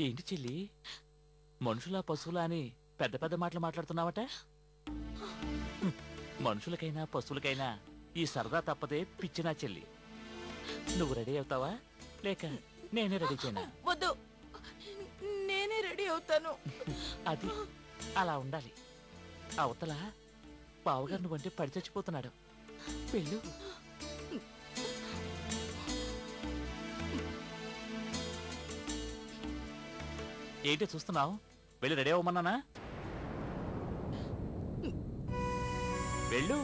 ఏంటి చెల్లి, మనుషులా పశువులా అని పెద్ద పెద్ద మాటలు మాట్లాడుతున్నావట? మనుషులకైనా పశువులకైనా ఈ సరదా తప్పదే పిచ్చినా చెల్లి. నువ్వు రెడీ అవుతావా లేక నేనే రెడీ చేయనా? వద్దు, నేనే రెడీ అవుతాను. అది అలా ఉండాలి. అవతల బావగారు నువ్వంటే పడి చచ్చిపోతున్నాడు. వెళ్ళు. ఏంటి చూస్తున్నావు? వెళ్ళి రెడీ అవ్వమన్నానా? వెళ్ళు.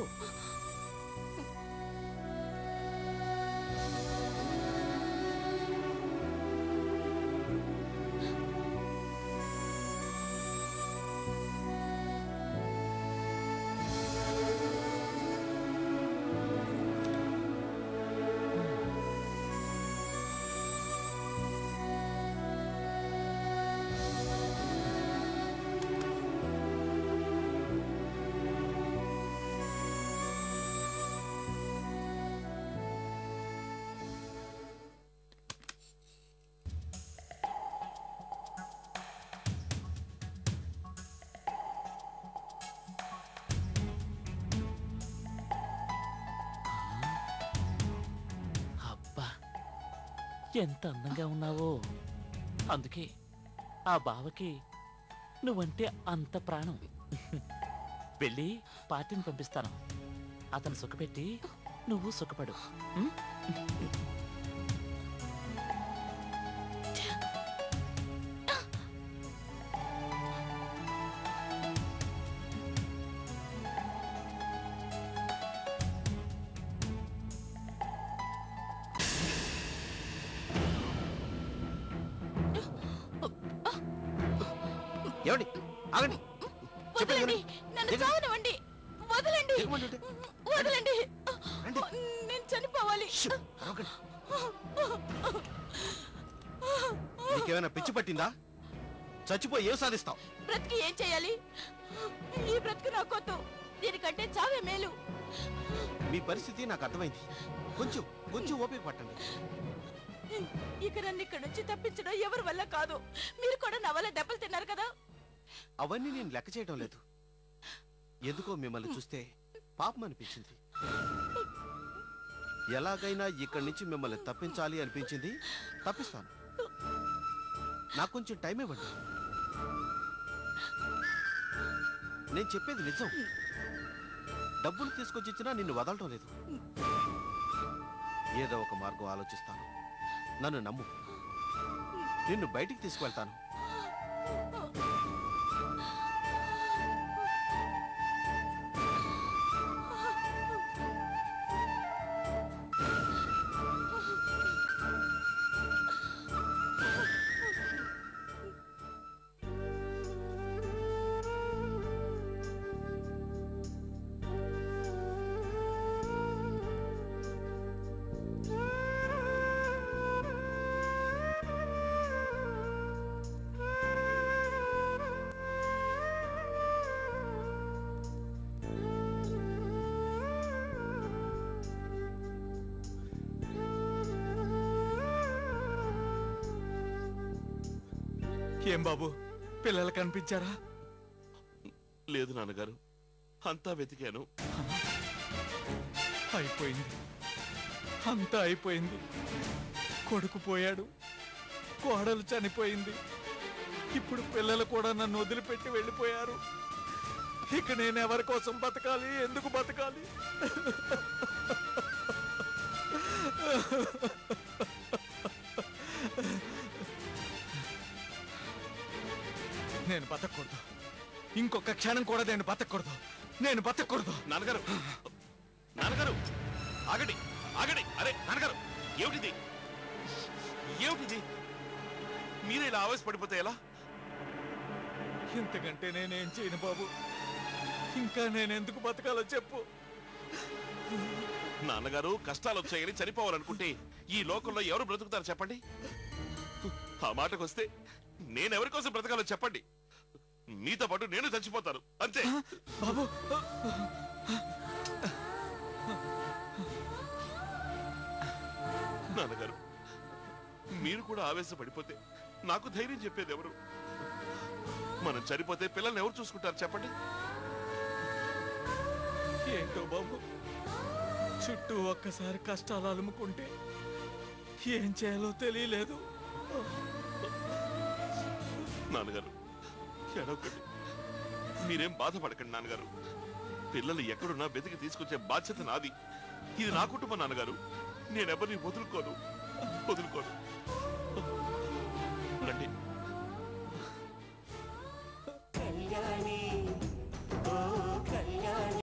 ఎంత అందంగా ఉన్నావో. అందుకే ఆ బావకి నువ్వంటే అంత ప్రాణం. వెళ్ళి పార్టీని పంపిస్తాను. అతను సుఖపెట్టి నువ్వు సుఖపడు. ఏమండి, ఆగండి. వదలండి, నన్ను చావనివ్వండి. వదలండి, వదలండి. నేను చనిపోవాలి. నీకేమైనా పిచ్చి పట్టిందా? చచ్చిపోయి ఏం సాధిస్తావు? బ్రతికి ఏం చేయాలి? ఈ బ్రతుకు నాకొద్దు. దీనికంటే చావే మేలు. మీ పరిస్థితి నాకు అర్థమైంది. కొంచెం కొంచెం ఓపిక పట్టండి. ఇక నన్ను ఇక్కడ నుంచి తప్పించడం ఎవరి వల్ల కాదు. మీరు కూడా నా వల్ల దెబ్బలు తిన్నారు కదా. అవన్నీ నేను లెక్క చేయడం లేదు. ఎందుకో మిమ్మల్ని చూస్తే పాపం అనిపించింది. ఎలాగైనా ఇక్కడి నుంచి మిమ్మల్ని తప్పించాలి అనిపించింది. తప్పిస్తాను. నాకు కొంచెం టైం ఇవ్వండి. నేను చెప్పేది నిజం. డబ్బులు తీసుకొచ్చిచ్చినా నిన్ను వదలటం లేదు. ఏదో ఒక మార్గం ఆలోచిస్తాను. నన్ను నమ్ము. నిన్ను బయటికి తీసుకువెళ్తాను. ఏం బాబు, పిల్లలు కనిపించారా? లేదు నాన్నగారు, అంతా వెతికాను. అయిపోయింది, అంతా అయిపోయింది. కొడుకు పోయాడు, కోడలు చనిపోయింది. ఇప్పుడు పిల్లలు కూడా నన్ను వదిలిపెట్టి వెళ్ళిపోయారు. ఇక నేను ఎవరి కోసం బతకాలి? ఎందుకు బతకాలి? నేను బతకూడదు. ఇంకొక క్షణం కూడా నేను బతకూడదు. నేను బతకూడదు. నాన్నగారు, నాన్నగారు, ఆగండి, ఆగండి. అరే నాన్నగారు, ఏమిటిది ఏమిటిది మీరే ఇలా ఆవేశపడిపోతే ఎలా? ఇంతకంటే నేనేం చేయను బాబు. ఇంకా నేనెందుకు బతకాలో చెప్పు. నాన్నగారు కష్టాలు వచ్చాయని చనిపోవాలనుకుంటే ఈ లోకంలో ఎవరు బ్రతుకుతారు చెప్పండి? ఆ మాటకొస్తే నేనెవరి కోసం బ్రతకాలో చెప్పండి. మీతో పాటు నేను చచ్చిపోతాను అంతే. బాబు నాన్నగారు మీరు కూడా ఆవేశపడిపోతే నాకు ధైర్యం చెప్పేది ఎవరు? మనం చనిపోతే పిల్లల్ని ఎవరు చూసుకుంటారు చెప్పండి? ఏంటో బాబు, చుట్టూ ఒక్కసారి కష్టాలు అలుముకుంటే ఏం చేయాలో తెలియలేదు. నాన్నగారు ఏడవకండి, మీరేం బాధపడకండి నాన్నగారు. పిల్లలు ఎక్కడున్నా వెతికి తీసుకొచ్చే బాధ్యత నాది. ఇది నా కుటుంబం నాన్నగారు. నేనెవరిని వదులుకోను.